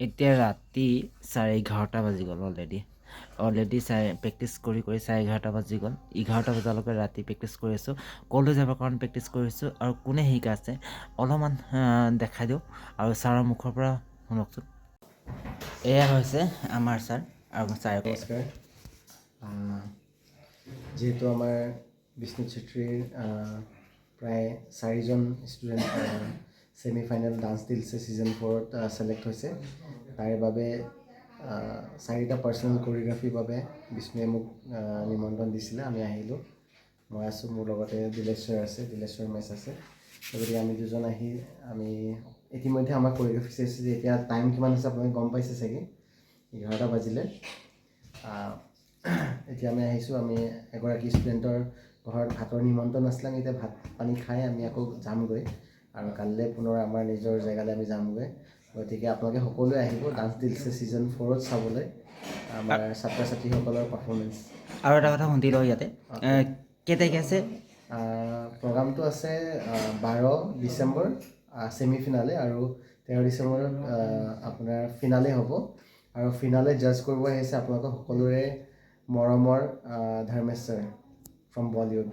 এতিয়া ৰাতি 11:30 বাজি গ'ল অলৰেডি প্ৰেক্টিছ কৰি 11:30 বাজি গ'ল 11টা বজালৈকে ৰাতি প্ৰেক্টিছ কৰি আছোঁ কলেজ যাবৰ কাৰণে প্ৰেক্টিছ কৰিছোঁ আৰু কোনে শিকাইছে অলপমান দেখাই দিওঁ আৰু ছাৰৰ মুখৰ পৰা শুনকচোন এয়া হৈছে আমাৰ ছাৰ আৰু ছাৰে নমস্কাৰ যিহেতু আমাৰ বিষ্ণু চেত্ৰীৰ প্ৰায় 4জন ষ্টুডেণ্ট ছেমি ফাইনেল ডান্স ডিলছে ছিজন 4ত ছিলেক্ট হৈছে তাৰ বাবে 4টা পাৰ্চনেল কোৰিঅ'গ্ৰাফীৰ বাবে বিষ্ণুৱে মোক নিমন্ত্ৰণ দিছিলে আমি আহিলোঁ মই আছোঁ মোৰ লগতে দিলেশ্বৰ আছে দিলেশ্বৰ মেছ আছে গতিকে আমি দুজন আহি আমি ইতিমধ্যে আমাৰ কোৰিঅ'গ্ৰাফী চাইছোঁ এতিয়া টাইম কিমান হৈছে আপোনালোকে গম পাইছে চাগে 11টা বাজিলে এতিয়া আমি আহিছোঁ আমি এগৰাকী ষ্টুডেণ্টৰ ঘৰত ভাতৰ নিমন্ত্ৰণ আছিলে আমি এতিয়া ভাত পানী খাই আমি আকৌ যামগৈ আৰু কালিলৈ পুনৰ আমাৰ নিজৰ জেগালৈ আমি যামগৈ গতিকে আপোনালোকে সকলোৱে আহিব ডান্স ডিলছে ছিজন 4ত চাবলৈ আমাৰ ছাত্ৰ ছাত্ৰীসকলৰ পাৰফৰ্মেঞ্চ আৰু এটা কথা শুনি লওঁ ইয়াতে কেই তাৰিখে আছে প্ৰগ্ৰামটো আছে 12 ডিচেম্বৰ ছেমি ফিনালে আৰু 13 ডিচেম্বৰত আপোনাৰ ফিনালে হ'ব আৰু ফিনালে জাজ কৰিব আহিছে আপোনালোকৰ সকলোৰে মৰমৰ Dharmesh sir from Bollywood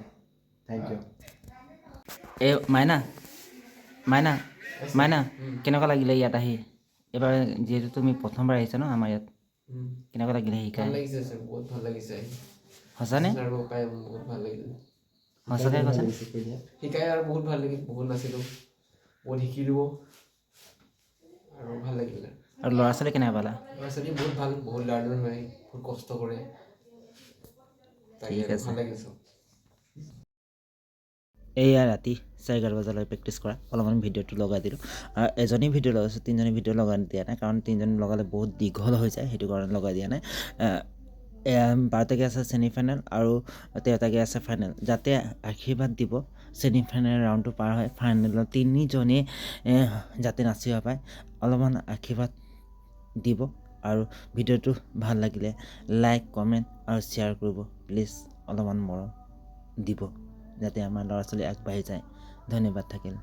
thank you এই মাইনা কেনেকুৱা লাগিলে ইয়াত আহি এবাৰ যিহেতু তুমি প্ৰথমবাৰ আহিছা ন আমাৰ ইয়াত কেনেকুৱা লাগিলে শিকাই ভাল লাগিছে ছাৰ বহুত ভাল লাগিছে সঁচানে পাই বহুত ভাল লাগিলে সঁচাকৈ কৈছা শিকাই আৰু বহুত ভাল লাগিল বহুত নাচিলোঁ বহুত শিকিলোঁ আৰু ভাল লাগিলে আৰু ল'ৰা ছোৱালী কেনেকুৱা পালা ল'ৰা ছোৱালী বহুত ভাল বহুত লাৰ্ণাৰ হয় বহুত কষ্ট কৰে ঠিক আছে ভাল লাগিছে এয়া ৰাতি 11:30 বজালৈ প্ৰেক্টিছ কৰা অলপমান ভিডিঅ'টো লগাই দিলোঁ আৰু এজনী ভিডিঅ' লগাইছোঁ 3জনী ভিডিঅ' লগাই দিয়া নাই কাৰণ 3জনী লগালে বহুত দীঘল হৈ যায় সেইটো কাৰণে লগাই দিয়া নাই 12 তাৰিখে আছে ছেমি ফাইনেল আৰু 13 তাৰিখে আছে ফাইনেল যাতে আশীৰ্বাদ দিব ছেমি ফাইনেল ৰাউণ্ডটো পাৰ হয় ফাইনেলত 3জনেই যাতে নাচিব পায় অলপমান আশীৰ্বাদ দিব আৰু ভিডিঅ'টো ভাল লাগিলে লাইক কমেণ্ট আৰু শ্বেয়াৰ কৰিব প্লিজ অলপমান মৰম দিব যাতে আমাৰ ল'ৰা ছোৱালী আগবাঢ়ি যায় ধন্যবাদ থাকিল